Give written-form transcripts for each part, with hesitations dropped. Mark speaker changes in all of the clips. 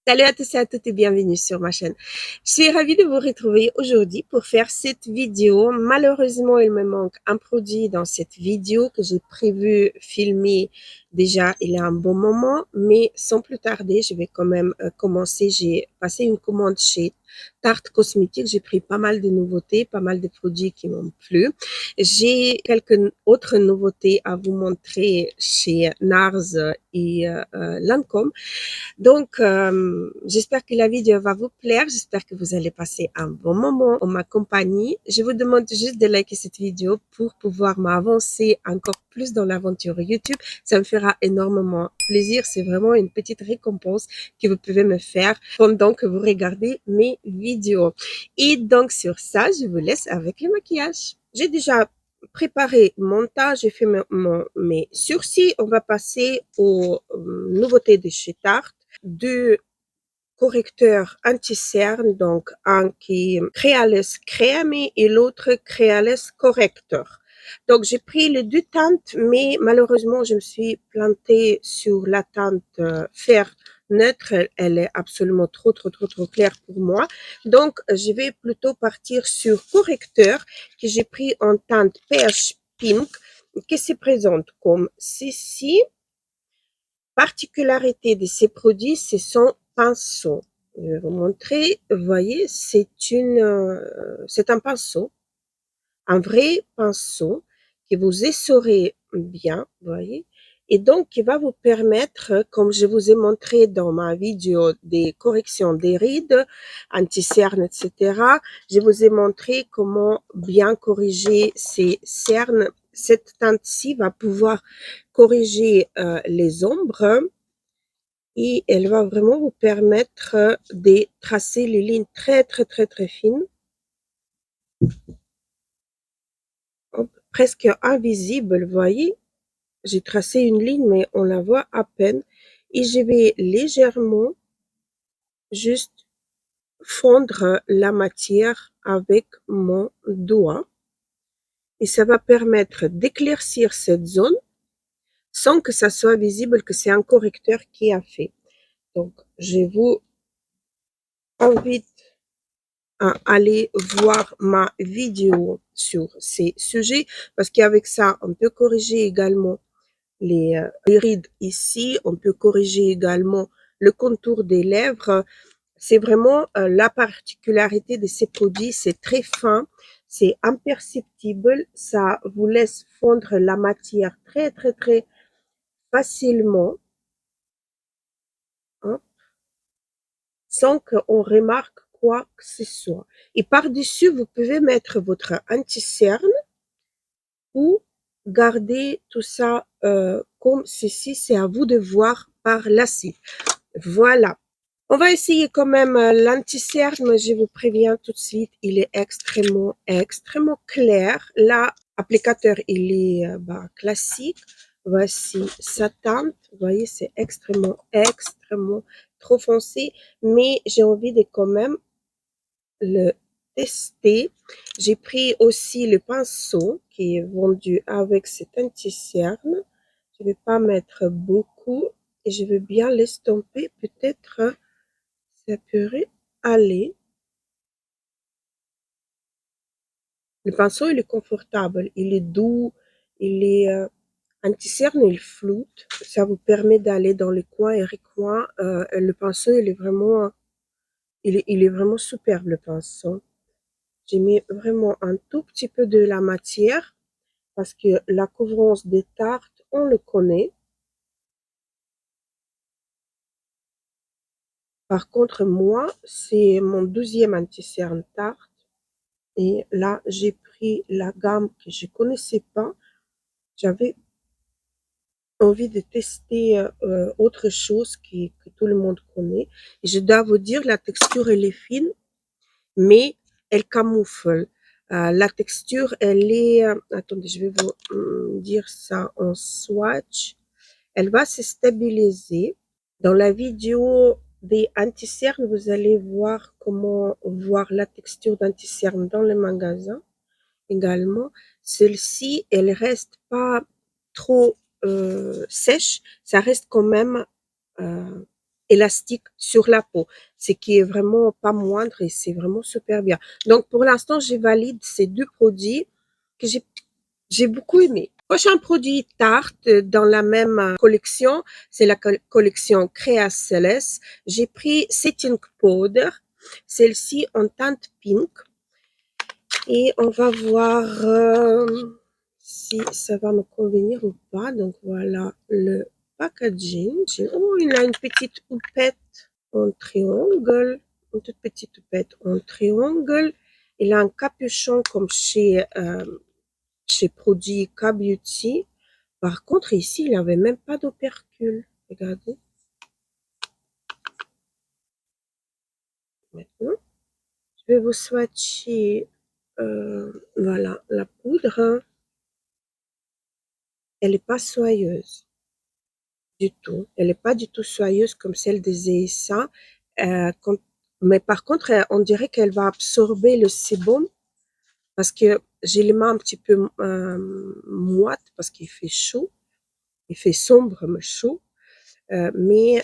Speaker 1: Salut à tous et à toutes et bienvenue sur ma chaîne. Je suis ravie de vous retrouver aujourd'hui pour faire cette vidéo. Malheureusement, il me manque un produit dans cette vidéo que j'ai prévu filmer déjà il y a un bon moment, mais sans plus tarder, je vais quand même commencer. J'ai passé une commande chez Tarte Cosmétique. J'ai pris pas mal de nouveautés, pas mal de produits qui m'ont plu. J'ai quelques autres nouveautés à vous montrer chez NARS et Lancôme. Donc, j'espère que la vidéo va vous plaire. J'espère que vous allez passer un bon moment en ma compagnie. Je vous demande juste de liker cette vidéo pour pouvoir m'avancer encore plus dans l'aventure YouTube. Ça me fera énormément plaisir. C'est vraiment une petite récompense que vous pouvez me faire pendant que vous regardez mes vidéos. Et donc, sur ça, je vous laisse avec le maquillage. J'ai déjà préparé mon teint, j'ai fait mes sourcils. On va passer aux nouveautés de chez Tarte. Deux correcteurs anti-cerne, donc un qui est Crealess Crème et l'autre Crealess Corrector. Donc j'ai pris les deux teintes, mais malheureusement je me suis plantée sur la teinte fer neutre. Elle est absolument trop claire pour moi. Donc je vais plutôt partir sur correcteur que j'ai pris en teinte Peach Pink, qui se présente comme ceci. Particularité de ces produits, c'est son pinceau. Je vais vous montrer. Vous voyez, c'est un pinceau, un vrai pinceau que vous essorez bien, vous voyez, et donc qui va vous permettre, comme je vous ai montré dans ma vidéo des corrections des rides, anti-cernes, etc., je vous ai montré comment bien corriger ces cernes. Cette teinte-ci va pouvoir corriger les ombres et elle va vraiment vous permettre de tracer les lignes très fines, presque invisibles, vous voyez. J'ai tracé une ligne, mais on la voit à peine. Et je vais légèrement juste fondre la matière avec mon doigt. Et ça va permettre d'éclaircir cette zone sans que ça soit visible que c'est un correcteur qui a fait. Donc, je vous invite à aller voir ma vidéo sur ces sujets parce qu'avec ça, on peut corriger également les rides ici, on peut corriger également le contour des lèvres. C'est vraiment la particularité de ces produits, c'est très fin, c'est imperceptible, ça vous laisse fondre la matière très facilement, hein, sans qu'on remarque quoi que ce soit. Et par-dessus, vous pouvez mettre votre anti-cerne ou garder tout ça comme ceci. C'est à vous de voir par la suite. Voilà. On va essayer quand même l'anti-cerne. Je vous préviens tout de suite, il est extrêmement clair. Là, applicateur, il est classique. Voici sa teinte. Vous voyez, c'est extrêmement trop foncé. Mais j'ai envie de quand même le tester. J'ai pris aussi le pinceau qui est vendu avec cet anti-cerne. Je vais pas mettre beaucoup et je vais bien l'estomper. Peut-être ça pourrait aller. Le pinceau, il est confortable, il est doux, il est anti-cerne, il floute. Ça vous permet d'aller dans les coins et recoins. Le pinceau, il est vraiment superbe, le pinceau. J'ai mis vraiment un tout petit peu de la matière parce que la couvrance des tartes, on le connaît. Par contre, moi, c'est mon 12e anti-cerne tarte. Et là, j'ai pris la gamme que je connaissais pas. J'avais envie de tester autre chose que tout le monde connaît. Et je dois vous dire, la texture, elle est fine, mais elle camoufle. La texture, elle est... attendez, je vais vous dire ça en swatch. Elle va se stabiliser. Dans la vidéo des anti-cernes, vous allez voir comment voir la texture d'anti-cerne dans les magasins également. Celle-ci, elle reste pas trop sèche, ça reste quand même élastique sur la peau, ce qui est vraiment pas moindre et c'est vraiment super bien. Donc pour l'instant, je valide ces 2 produits que j'ai beaucoup aimé. Prochain produit Tarte dans la même collection, c'est la collection Crea Céleste. J'ai pris Setting Powder, celle-ci en teinte pink. Et on va voir si ça va me convenir ou pas. Donc voilà le packaging. Oh, il a une petite houppette en triangle, une toute petite houppette en triangle. Il a un capuchon comme chez Produit K-Beauty. Par contre, ici, il n'avait même pas d'opercule. Regardez. Maintenant, je vais vous swatcher voilà, la poudre. Elle n'est pas soyeuse du tout. Elle n'est pas du tout soyeuse comme celle des Zeissa. Mais par contre, on dirait qu'elle va absorber le sébum parce que j'ai les mains un petit peu moites parce qu'il fait chaud. Il fait sombre, mais chaud. Mais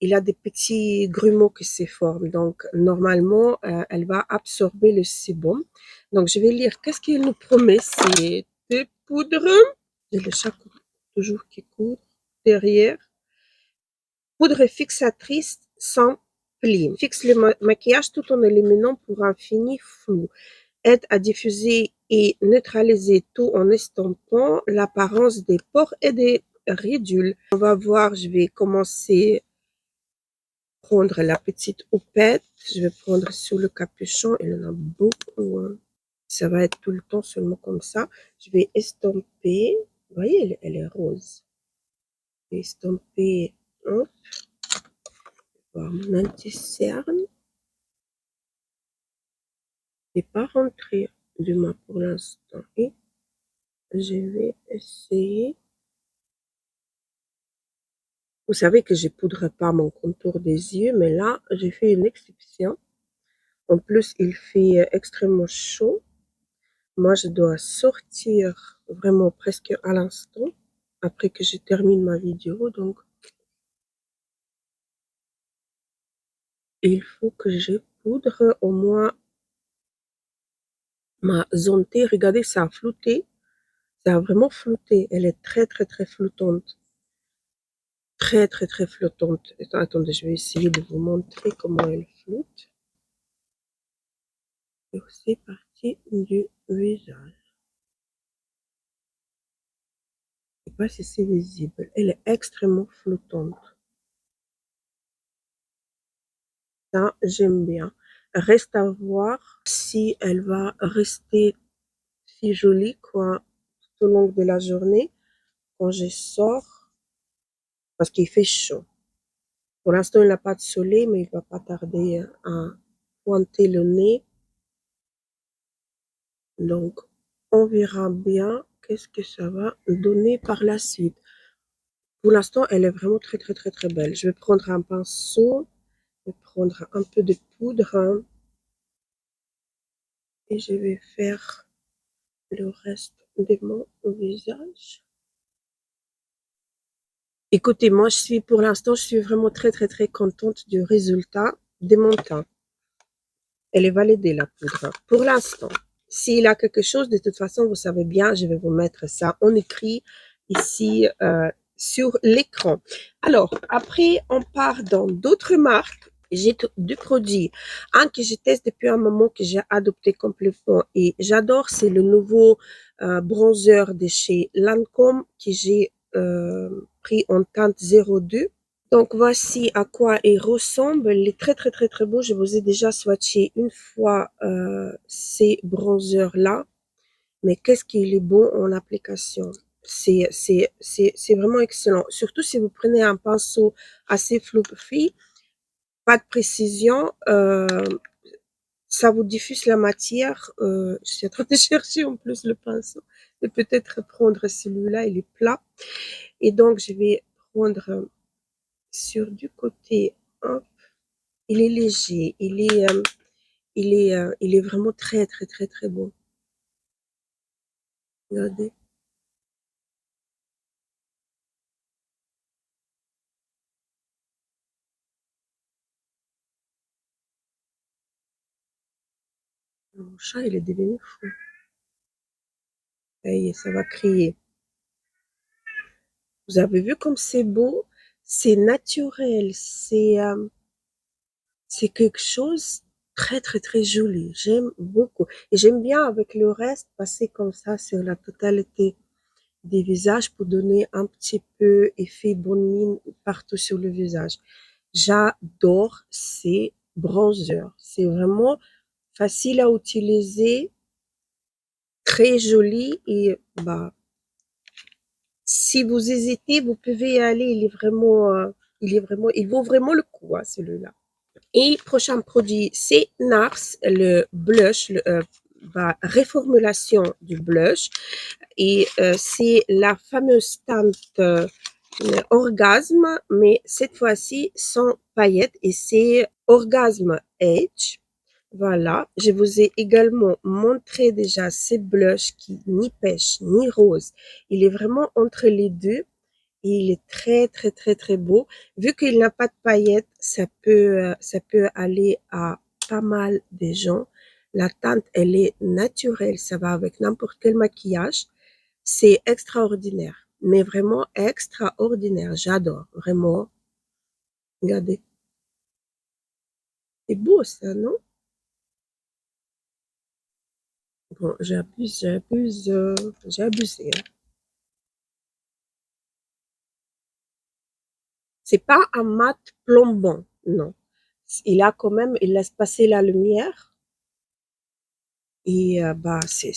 Speaker 1: il a des petits grumeaux qui se forment. Donc, normalement, elle va absorber le sébum. Donc, je vais lire qu'est-ce qu'il nous promet. C'est des poudres. J'ai le chat toujours qui court derrière. Poudre fixatrice sans pli. Fixe le maquillage tout en éliminant pour un fini flou. Aide à diffuser et neutraliser tout en estompant l'apparence des pores et des ridules. On va voir, je vais commencer à prendre la petite houppette. Je vais prendre sous le capuchon. Il y en a beaucoup. Hein. Ça va être tout le temps seulement comme ça. Je vais estomper. Vous voyez, elle est rose. Je vais estomper. Hop. Voir mon anti-cerne. N'est pas rentré du moins pour l'instant. Et je vais essayer. Vous savez que je ne poudre pas mon contour des yeux, mais là, j'ai fait une exception. En plus, il fait extrêmement chaud. Moi, je dois sortir vraiment presque à l'instant, après que je termine ma vidéo. Donc, il faut que je poudre au moins ma zone T. Regardez, ça a flouté. Ça a vraiment flouté. Elle est très, très, très flottante. Très, très, très flottante. Attendez, je vais essayer de vous montrer comment elle flotte. C'est parti du visage. Je ne sais pas si c'est visible. Elle est extrêmement flottante. Ça, j'aime bien. Reste à voir si elle va rester si jolie quoi, tout au long de la journée quand je sors parce qu'il fait chaud. Pour l'instant, il n'a pas de soleil, mais il ne va pas tarder à pointer le nez. Donc, on verra bien qu'est-ce que ça va donner par la suite. Pour l'instant, elle est vraiment très, très, très, très belle. Je vais prendre un pinceau, je vais prendre un peu de poudre et je vais faire le reste de mon visage. Écoutez, moi, pour l'instant, je suis vraiment très, très, très contente du résultat de mon teint. Elle est validée, la poudre. Pour l'instant, s'il a quelque chose, de toute façon, vous savez bien, je vais vous mettre ça en écrit ici sur l'écran. Alors, après, on part dans d'autres marques. J'ai deux produits. Un que je teste depuis un moment, que j'ai adopté complètement et j'adore, c'est le nouveau bronzer de chez Lancôme que j'ai pris en teinte 02. Donc voici à quoi il ressemble. Il est très très très très beau. Je vous ai déjà swatché une fois ces bronzers-là. Mais qu'est-ce qu'il est beau en application. C'est vraiment excellent. Surtout si vous prenez un pinceau assez fluffy, pas de précision, ça vous diffuse la matière. Je suis en train de chercher en plus le pinceau. Et peut-être prendre celui-là, il est plat. Et donc je vais prendre sur du côté, hop, il est léger, il est vraiment très, très, très, très beau. Regardez. Mon chat, il est devenu fou. Ça y est, ça va crier. Vous avez vu comme c'est beau? C'est naturel. C'est quelque chose très, très, très joli. J'aime beaucoup. Et j'aime bien avec le reste passer comme ça sur la totalité des visages pour donner un petit peu effet bonne mine partout sur le visage. J'adore ces bronzers. C'est vraiment facile à utiliser, très joli et bah, si vous hésitez, vous pouvez y aller. Il vaut vraiment le coup, hein, celui-là. Et le prochain produit, c'est NARS, le blush, reformulation du blush. Et c'est la fameuse teinte orgasme, mais cette fois-ci sans paillettes. Et c'est Orgasme Age. Voilà, je vous ai également montré déjà ces blushs qui ni pêche ni rose. Il est vraiment entre les deux. Et il est très, très, très, très beau. Vu qu'il n'a pas de paillettes, ça peut aller à pas mal de gens. La teinte, elle est naturelle. Ça va avec n'importe quel maquillage. C'est extraordinaire. Mais vraiment extraordinaire. J'adore. Vraiment. Regardez. C'est beau, ça, non? Bon, j'ai abusé, hein. C'est pas un mat plombant, non. Il laisse passer la lumière. Et bah, c'est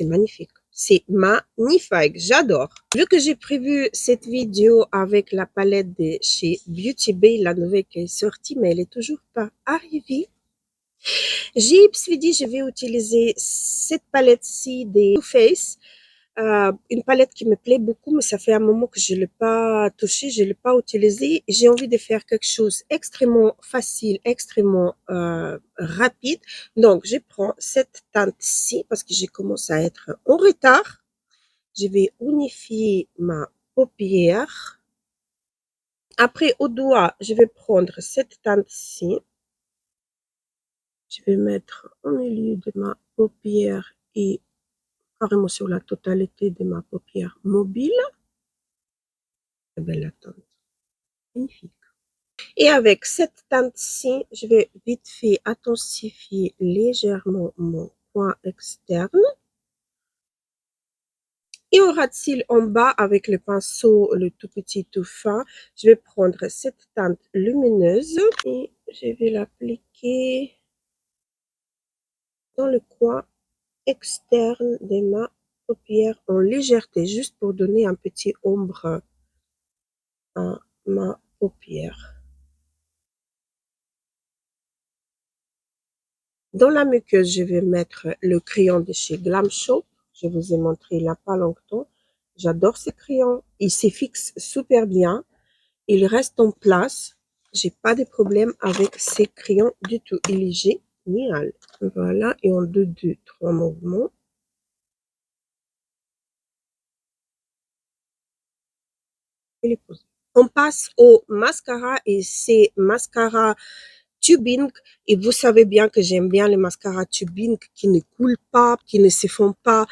Speaker 1: magnifique. C'est magnifique, j'adore. Vu que j'ai prévu cette vidéo avec la palette de chez Beauty Bay, la nouvelle qui est sortie, mais elle est toujours pas arrivée, je me suis dit, je vais utiliser cette palette-ci des Too Faced. Une palette qui me plaît beaucoup, mais ça fait un moment que je ne l'ai pas touchée, je ne l'ai pas utilisée. J'ai envie de faire quelque chose extrêmement facile, extrêmement rapide. Donc, je prends cette teinte-ci parce que j'ai commencé à être en retard. Je vais unifier ma paupière. Après, au doigt, je vais prendre cette teinte-ci. Je vais mettre au milieu de ma paupière et carrément sur la totalité de ma paupière mobile. Très belle teinte. Magnifique. Et avec cette teinte-ci, je vais vite fait intensifier légèrement mon coin externe. Et au ras de cils en bas, avec le pinceau, le tout petit, tout fin, je vais prendre cette teinte lumineuse et je vais l'appliquer dans le coin externe de ma paupière en légèreté, juste pour donner un petit ombre à ma paupière. Dans la muqueuse, je vais mettre le crayon de chez Glam Shop. Je vous ai montré il n'y a pas longtemps. J'adore ce crayon. Il se fixe super bien. Il reste en place. J'ai pas de problème avec ces crayons du tout. Il est génial. Voilà. Et en 2, 2, 3 mouvements. Il est posé. On passe au mascara et c'est mascara tubing. Et vous savez bien que j'aime bien les mascaras tubing qui ne coulent pas, qui ne se font pas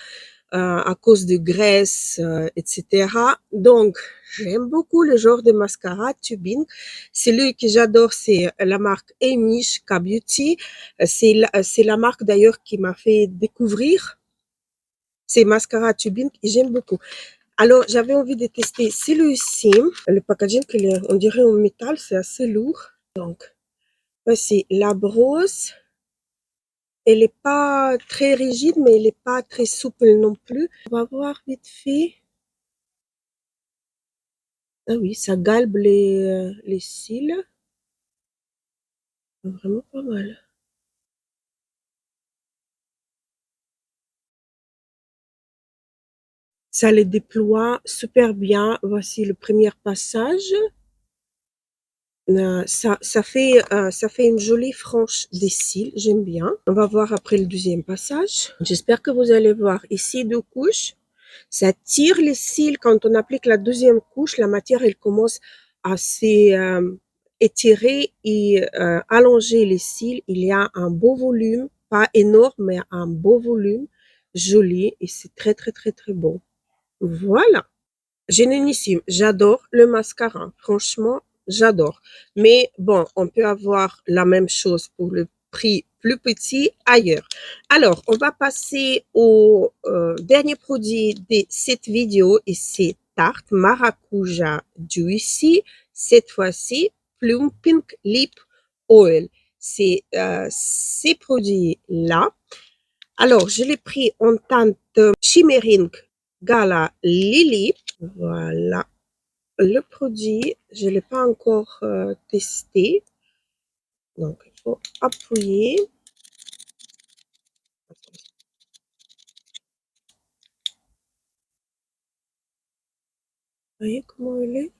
Speaker 1: à cause de graisse, etc. Donc, j'aime beaucoup le genre de mascara tubing. Celui que j'adore, c'est la marque Amish K-Beauty. C'est la marque d'ailleurs qui m'a fait découvrir ces mascaras tubing et j'aime beaucoup. Alors, j'avais envie de tester celui-ci. Le packaging, on dirait en métal, c'est assez lourd. Donc, voici la brosse. Elle n'est pas très rigide, mais elle n'est pas très souple non plus. On va voir vite fait. Ah oui, ça galbe les cils. Vraiment pas mal. Ça les déploie super bien. Voici le premier passage. Ça fait une jolie frange des cils. J'aime bien. On va voir après le deuxième passage. J'espère que vous allez voir ici 2 couches. Ça tire les cils. Quand on applique la deuxième couche, la matière, elle commence à s'étirer et allonger les cils. Il y a un beau volume pas énorme, mais un beau volume, joli et c'est très, très, très, très beau. Voilà. Générissime, j'adore le mascara. Franchement, j'adore. Mais bon, on peut avoir la même chose pour le prix plus petit ailleurs. Alors, on va passer au dernier produit de cette vidéo et c'est Tarte Maracuja Juicy. Cette fois-ci, Plum Pink Lip Oil. C'est ces produits-là. Alors, je l'ai pris en teinte Shimmering Gala Lily. Voilà. Le produit, je ne l'ai pas encore testé. Donc, il faut appuyer. Vous voyez comment elle est?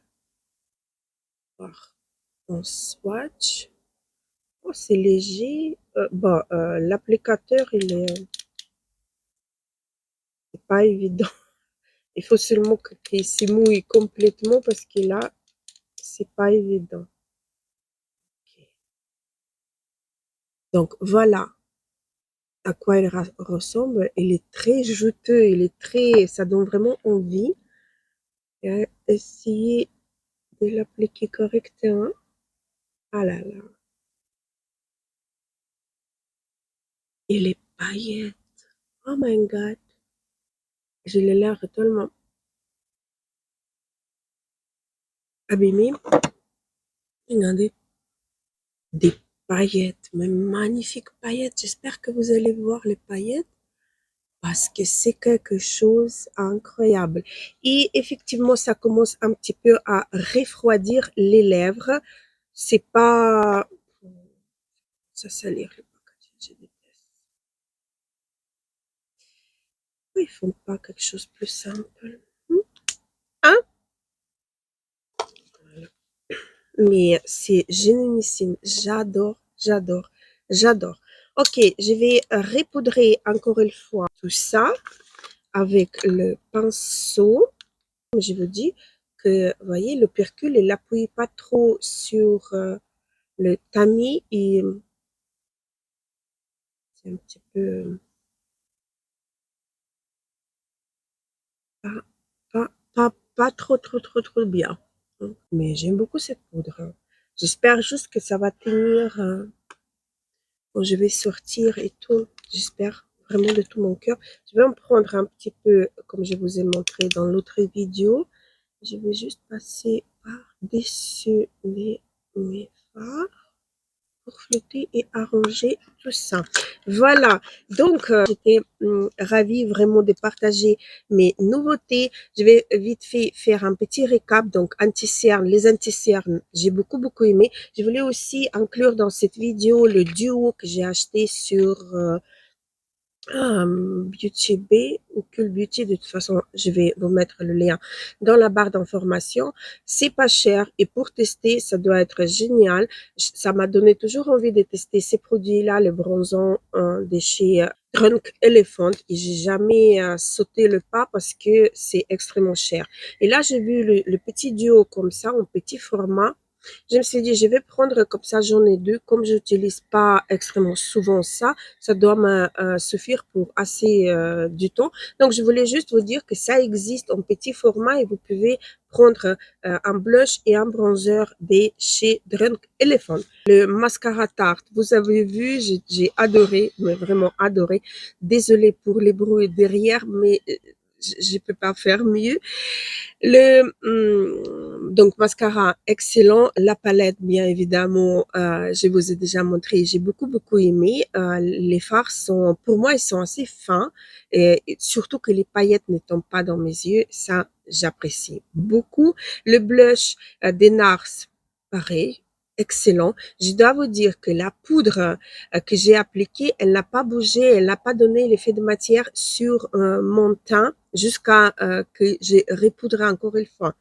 Speaker 1: Voir. On swatch. Oh, c'est léger. Bon, l'applicateur, il est c'est pas évident. Il faut seulement qu'il se mouille complètement parce que là, c'est pas évident. Ok. Donc, voilà à quoi elle ressemble. Il est très juteux, il est très, ça donne vraiment envie. Et essayer de l'appliquer correctement. Ah là là. Et les paillettes. Oh my god. Je l'ai l'air tellement abîmée. Regardez. Des paillettes, mais magnifiques paillettes. J'espère que vous allez voir les paillettes parce que c'est quelque chose d'incroyable. Et effectivement, ça commence un petit peu à refroidir les lèvres. C'est pas... Ça salir le packaging, je déteste. Pourquoi ils font pas quelque chose de plus simple? Hein? Voilà. Mais c'est génialissime. J'adore, j'adore, j'adore. Ok, je vais repoudrer encore une fois tout ça avec le pinceau. Je vous dis que, vous voyez, le percule, il n'appuie pas trop sur le tamis et c'est un petit peu pas, pas trop, trop, trop, trop bien. Mais j'aime beaucoup cette poudre. J'espère juste que ça va tenir quand je vais sortir et tout. J'espère vraiment de tout mon cœur. Je vais en prendre un petit peu, comme je vous ai montré dans l'autre vidéo. Je vais juste passer par-dessus mes fards pour flotter et arranger tout ça. Voilà, donc j'étais ravie vraiment de partager mes nouveautés. Je vais vite fait faire un petit récap. Donc anti-cerne, les anti-cernes, j'ai beaucoup beaucoup aimé. Je voulais aussi inclure dans cette vidéo le duo que j'ai acheté sur Beauty Bay ou Cool Beauty. De toute façon, je vais vous mettre le lien dans la barre d'information. C'est pas cher et pour tester, ça doit être génial. Ça m'a donné toujours envie de tester ces produits-là, les bronzants de chez Drunk Elephant et j'ai jamais sauté le pas parce que c'est extrêmement cher. Et là, j'ai vu le petit duo comme ça, en petit format. Je me suis dit, je vais prendre comme ça, j'en ai deux. Comme je n'utilise pas extrêmement souvent ça, ça doit me suffire pour assez du temps. Donc, je voulais juste vous dire que ça existe en petit format et vous pouvez prendre un blush et un bronzer de chez Drunk Elephant. Le mascara Tarte, vous avez vu, j'ai adoré, mais vraiment adoré. Désolée pour les bruits derrière, mais je ne peux pas faire mieux. Donc mascara excellent, la palette bien évidemment, je vous ai déjà montré, j'ai beaucoup beaucoup aimé. Les fards sont, pour moi, ils sont assez fins et surtout que les paillettes ne tombent pas dans mes yeux, ça j'apprécie beaucoup. Le blush des NARS, pareil. Excellent. Je dois vous dire que la poudre que j'ai appliquée, elle n'a pas bougé, elle n'a pas donné l'effet de matière sur mon teint jusqu'à que j'ai repoudré encore une fois.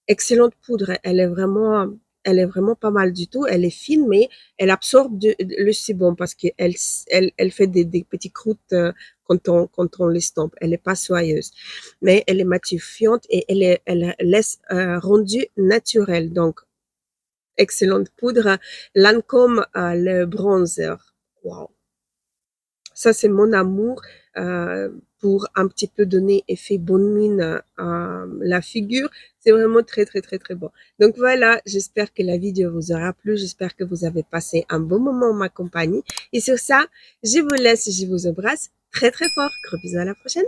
Speaker 1: Excellente poudre, elle est vraiment pas mal du tout. Elle est fine, mais elle absorbe le sebum parce qu'elle elle fait des petits croûtes quand on l'estompe. Elle est pas soyeuse, mais elle est matifiante et elle laisse rendu naturel. Donc, excellente poudre. Lancôme, le bronzer. Wow. Ça, c'est mon amour pour un petit peu donner effet bonne mine à la figure. C'est vraiment très, très, très, très bon. Donc voilà, j'espère que la vidéo vous aura plu. J'espère que vous avez passé un bon moment en ma compagnie. Et sur ça, je vous laisse, je vous embrasse très, très fort. Gros bisous, à la prochaine.